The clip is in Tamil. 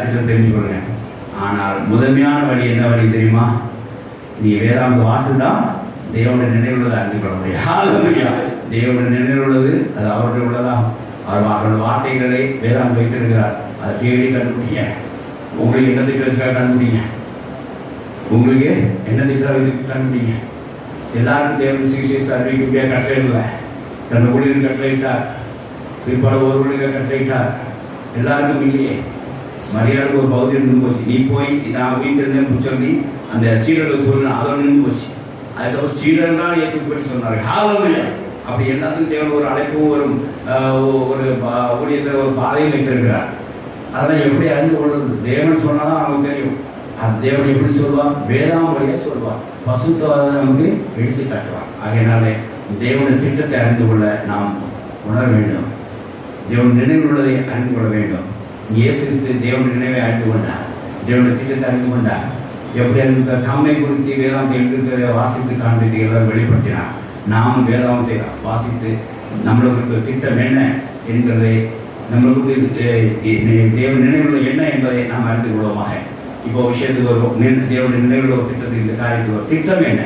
திட்டம் தெரிஞ்சு கொள்ளுங்க. ஆனால் முதன்மையான வழி என்ன வழி தெரியுமா? நீ வேதாந்த வாசல்தான் தேவனுடைய நினைவுள்ளதை அறிந்து கொள்ள முடியும். தேவனுடைய நினைவுள்ளது அது அவருடைய உள்ளதாகும். அவரோட வார்த்தைகளை வேதாந்தம் வைத்திருக்கிறார். அதை தேடி கண்டுபிடிங்க. உங்களுக்கு என்ன திட்டம் கண்டுபிடிங்க. உங்களுக்கு என்ன திட்டம் வைத்து கண்டுபிடிங்க. எல்லாருக்கும் தேவன் சிகிச்சை அறிவிக்க கட்டளை இல்லை. தன்னை ஊழியர் கட்டளையிட்டார், பிற்பாடு ஒரு ஊழியர் கட்டளையிட்டார். எல்லாருக்கும் இல்லையே. மரியாதைக்கு ஒரு பகுதி இருந்து போச்சு. நீ போய் நான் உயிர்த்தெழுந்தேன்னு சொல்லி அந்த சீடர்கள் சொல்லணும், அதோட நின்று போச்சு. அதுக்கப்புறம் சீடர் தான் இயேசு பற்றி சொன்னார். ஹalleluya. அப்படி எல்லாத்துக்கும் தேவன் ஒரு அழைப்பும் ஒரு ஊழியத்தில் ஒரு பாதையும் வைத்திருக்கிறார். அதெல்லாம் எப்படி அறிந்து கொள்வது? தேவன் சொன்னாதான் நமக்கு தெரியும். அது தேவன் எப்படி சொல்லுவார்? வேதாம் வழியாக சொல்லுவார். பசுத்தவாத நமக்கு எடுத்து காட்டுவார். ஆகையினாலே தேவனுடைய திட்டத்தை அறிந்து கொள்ள நாம் உணர வேண்டும். தேவன் நினைவு உள்ளதை அறிந்து கொள்ள வேண்டும். இயேசு கிறிஸ்து தேவனுடைய நினைவை அறிந்து கொண்டார். தேவனுடைய திட்டத்தை அறிந்து கொண்டார். எப்படி அந்த தம்மை குறித்து வேதாந்தத்தை எழுதிருக்கிறத வாசித்து காண்பித்து எல்லாம் வெளிப்படுத்தினார். நாம் வேதாந்தத்தை வாசித்து நம்மளை குறித்த திட்டம் என்ன என்கிறதை, நம்மளுக்கு தேவன் நினைவுள்ள என்ன என்பதை நாம் அறிந்து கொள்வோமாக. இப்போ விஷயத்துக்கு வருவோம். தேவனுடைய நினைவுள்ள ஒரு திட்டத்துக்கு இந்த காரியத்துக்கு ஒரு திட்டம் என்ன?